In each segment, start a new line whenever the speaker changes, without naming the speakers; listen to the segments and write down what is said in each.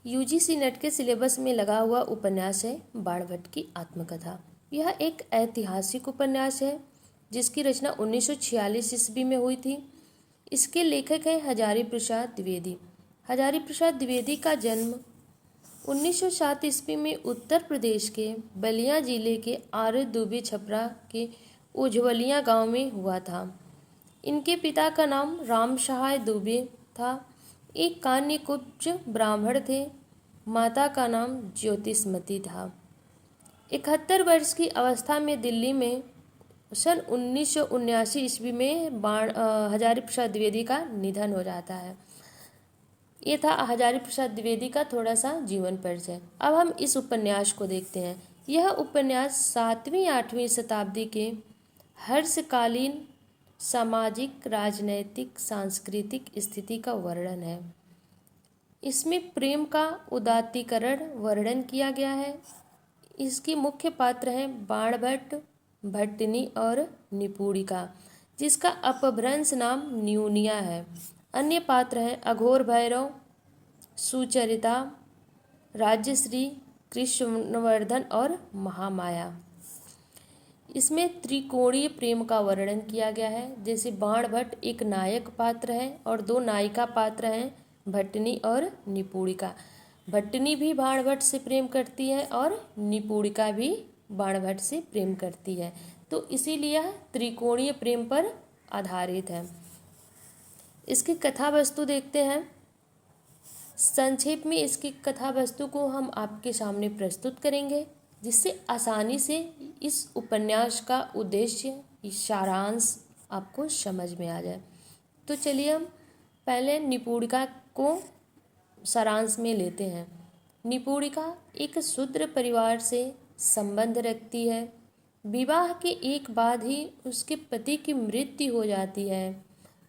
UGC net के syllabus में लगा हुआ उपन्यास है बाणभट्ट की आत्मकथा। यह एक ऐतिहासिक उपन्यास है जिसकी रचना 1946 ईस्वी में हुई थी। इसके लेखक हैं हजारी प्रसाद द्विवेदी। हजारी प्रसाद द्विवेदी का जन्म 1907 ईस्वी में उत्तर प्रदेश के बलिया जिले के आर्य दुबे छपरा के उज्ज्वलिया गांव में हुआ था। इनके पिता का नाम राम सहाय दुबे था, एक कान्यकुब्ज ब्राह्मण थे। माता का नाम ज्योतिषमती था। 71 वर्ष की अवस्था में दिल्ली में सन 1979 ईस्वी में हजारी प्रसाद द्विवेदी का निधन हो जाता है। ये था हजारी प्रसाद द्विवेदी का थोड़ा सा जीवन परिचय। अब हम इस उपन्यास को देखते हैं। यह उपन्यास 7वीं-8वीं शताब्दी के हर्षकालीन सामाजिक, राजनैतिक, सांस्कृतिक स्थिति का वर्णन है। इसमें प्रेम का उदात्तीकरण वर्णन किया गया है। इसके मुख्य पात्र हैं बाणभट्ट, भट्टिनी और निपुणिका, जिसका अपभ्रंश नाम न्यूनिया है। अन्य पात्र हैं अघोर भैरव, सुचरिता, राज्यश्री, कृष्णवर्धन और महामाया। इसमें त्रिकोणीय प्रेम का वर्णन किया गया है। जैसे बाणभट्ट एक नायक पात्र है और दो नायिका पात्र हैं, भट्टिनी और निपुणिका। भट्टिनी भी बाणभट्ट से प्रेम करती है और निपुणिका भी बाणभट्ट से प्रेम करती है। तो इसीलिए यह त्रिकोणीय प्रेम पर आधारित है। इसकी कथा वस्तु देखते हैं। संक्षेप में इसकी कथा वस्तु को हम आपके सामने प्रस्तुत करेंगे, जिससे आसानी से इस उपन्यास का उद्देश्य, सारांश आपको समझ में आ जाए। तो चलिए हम पहले निपुणिका को सारांश में लेते हैं। निपुणिका एक शूद्र परिवार से संबंध रखती है। विवाह के एक बाद ही उसके पति की मृत्यु हो जाती है,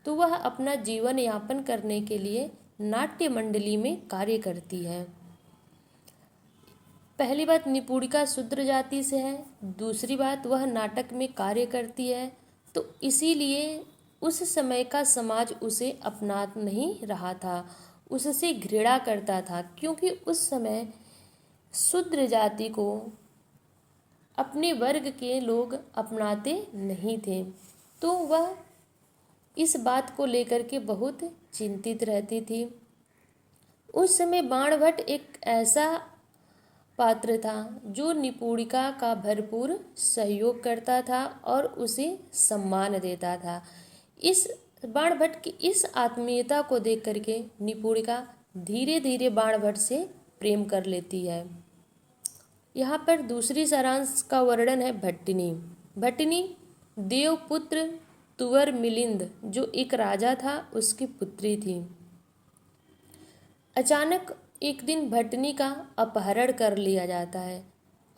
तो वह अपना जीवन यापन करने के लिए नाट्य मंडली में कार्य करती है। पहली बात, निपुणिका शूद्र जाति से है। दूसरी बात, वह नाटक में कार्य करती है, तो इसीलिए उस समय का समाज उसे अपना नहीं रहा था, उससे घृणा करता था, क्योंकि उस समय शूद्र जाति को अपने वर्ग के लोग अपनाते नहीं थे। तो वह इस बात को लेकर के बहुत चिंतित रहती थी। उस समय बाणभट्ट एक ऐसा पात्र था जो निपुणिका का भरपूर सहयोग करता था और उसे सम्मान देता था। इस बाणभट्ट की इस आत्मीयता को देख करके निपुणिका धीरे धीरे बाणभट्ट से प्रेम कर लेती है। यहाँ पर दूसरी सारांश का वर्णन है भट्टिनी। भट्टिनी देवपुत्र तुवर मिलिंद, जो एक राजा था, उसकी पुत्री थी। अचानक एक दिन भट्टिनी का अपहरण कर लिया जाता है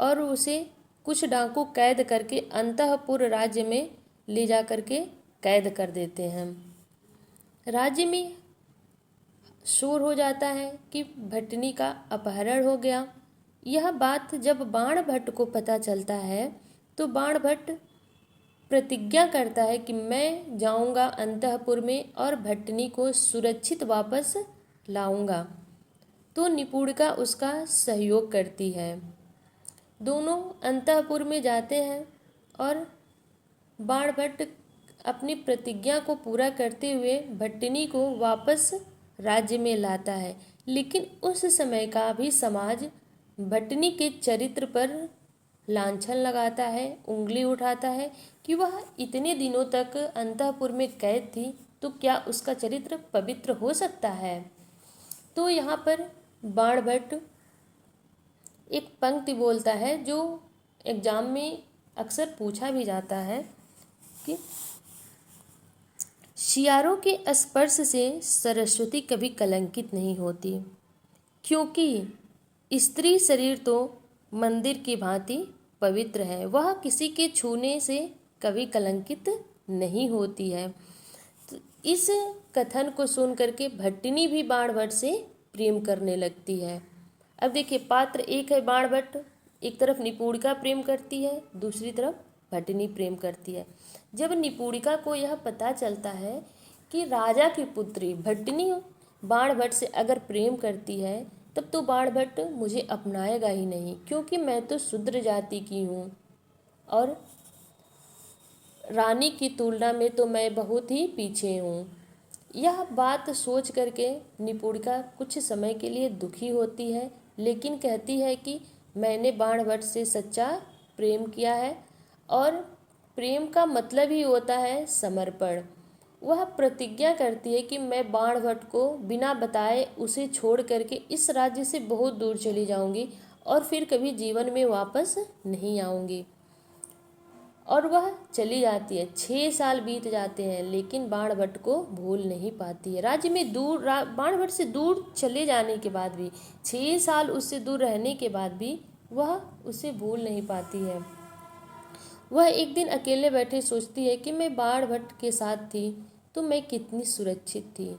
और उसे कुछ डाकू कैद करके अंतःपुर राज्य में ले जा करके कैद कर देते हैं। राज्य में शोर हो जाता है कि भट्टिनी का अपहरण हो गया। यह बात जब बाणभट्ट को पता चलता है तो बाणभट्ट प्रतिज्ञा करता है कि मैं जाऊंगा अंतःपुर में और भट्टिनी को सुरक्षित वापस लाऊंगा। तो निपुणिका उसका सहयोग करती है। दोनों अंतःपुर में जाते हैं और बाणभट्ट अपनी प्रतिज्ञा को पूरा करते हुए भट्टिनी को वापस राज्य में लाता है। लेकिन उस समय का भी समाज भट्टिनी के चरित्र पर लांछन लगाता है, उंगली उठाता है कि वह इतने दिनों तक अंतःपुर में कैद थी, तो क्या उसका चरित्र पवित्र हो सकता है। तो यहाँ पर बाणभट्ट एक पंक्ति बोलता है जो एग्जाम में अक्सर पूछा भी जाता है कि सियारों के स्पर्श से सरस्वती कभी कलंकित नहीं होती, क्योंकि स्त्री शरीर तो मंदिर की भांति पवित्र है, वह किसी के छूने से कभी कलंकित नहीं होती है। तो इस कथन को सुन करके भट्टिनी भी बाणभट्ट से प्रेम करने लगती है। अब देखिए, पात्र एक है बाणभट्ट, एक तरफ निपुणिका प्रेम करती है, दूसरी तरफ भट्टिनी प्रेम करती है। जब निपुणिका को यह पता चलता है कि राजा की पुत्री भट्टिनी बाणभट्ट से अगर प्रेम करती है तब तो बाणभट्ट मुझे अपनाएगा ही नहीं, क्योंकि मैं तो शूद्र जाति की हूँ और रानी की तुलना में तो मैं बहुत ही पीछे हूँ। यह बात सोच करके निपुणिका कुछ समय के लिए दुखी होती है, लेकिन कहती है कि मैंने बाणभट्ट से सच्चा प्रेम किया है और प्रेम का मतलब ही होता है समर्पण। वह प्रतिज्ञा करती है कि मैं बाणभट्ट को बिना बताए उसे छोड़ करके इस राज्य से बहुत दूर चली जाऊंगी और फिर कभी जीवन में वापस नहीं आऊंगी। और वह चली जाती है। 6 साल बीत जाते हैं, लेकिन बाणभट्ट को भूल नहीं पाती है। राज्य में बाणभट्ट से दूर चले जाने के बाद भी, 6 साल उससे दूर रहने के बाद भी वह उसे भूल नहीं पाती है। वह एक दिन अकेले बैठे सोचती है कि मैं बाणभट्ट के साथ थी तो मैं कितनी सुरक्षित थी,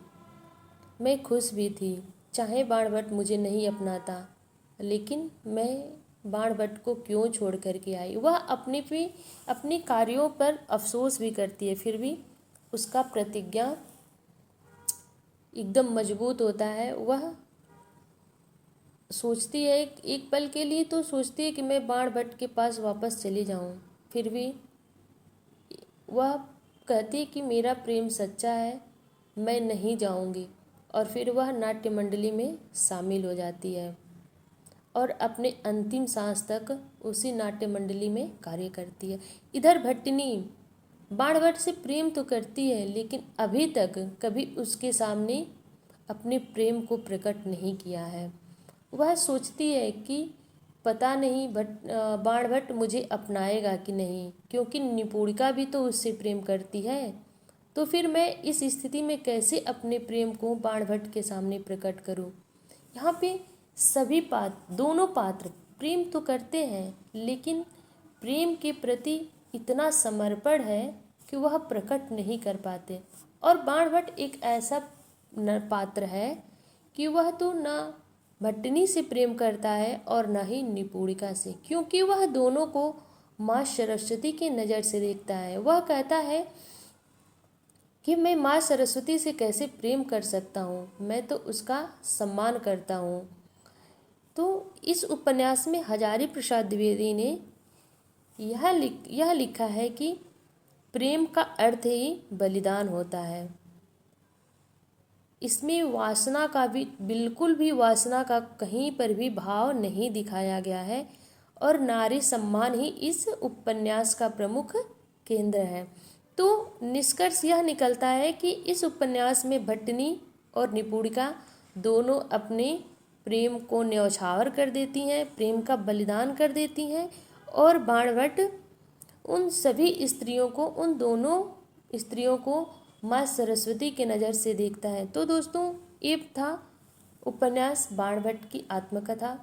मैं खुश भी थी। चाहे बाणभट्ट मुझे नहीं अपनाता, लेकिन मैं बाणभट्ट को क्यों छोड़ करके आई। वह अपने कार्यों पर अफसोस भी करती है, फिर भी उसका प्रतिज्ञा एकदम मजबूत होता है। वह सोचती है, एक पल के लिए तो सोचती है कि मैं बाणभट्ट के पास वापस चली जाऊं, फिर भी वह कहती है कि मेरा प्रेम सच्चा है, मैं नहीं जाऊंगी। और फिर वह नाट्य मंडली में शामिल हो जाती है और अपने अंतिम सांस तक उसी नाट्य मंडली में कार्य करती है। इधर भट्टिनी बाणभट्ट से प्रेम तो करती है, लेकिन अभी तक कभी उसके सामने अपने प्रेम को प्रकट नहीं किया है। वह सोचती है कि पता नहीं बाणभट्ट मुझे अपनाएगा कि नहीं, क्योंकि निपुणिका भी तो उससे प्रेम करती है। तो फिर मैं इस स्थिति में कैसे अपने प्रेम को बाणभट्ट के सामने प्रकट करूं। यहाँ पे दोनों पात्र प्रेम तो करते हैं, लेकिन प्रेम के प्रति इतना समर्पण है कि वह प्रकट नहीं कर पाते। और बाणभट्ट एक ऐसा पात्र है कि वह तो ना भट्टिनी से प्रेम करता है और न ही निपुणिका से, क्योंकि वह दोनों को माँ सरस्वती की नज़र से देखता है। वह कहता है कि मैं माँ सरस्वती से कैसे प्रेम कर सकता हूँ, मैं तो उसका सम्मान करता हूँ। तो इस उपन्यास में हजारी प्रसाद द्विवेदी ने यह लिखा है कि प्रेम का अर्थ ही बलिदान होता है। इसमें वासना का भी बिल्कुल भी वासना का कहीं पर भी भाव नहीं दिखाया गया है और नारी सम्मान ही इस उपन्यास का प्रमुख केंद्र है। तो निष्कर्ष यह निकलता है कि इस उपन्यास में भट्टिनी और निपुणिका दोनों अपने प्रेम को न्यौछावर कर देती हैं, प्रेम का बलिदान कर देती हैं और बाणभट्ट उन दोनों स्त्रियों को माँ सरस्वती के नज़र से देखता है। तो दोस्तों, ये था उपन्यास बाणभट्ट की आत्मकथा।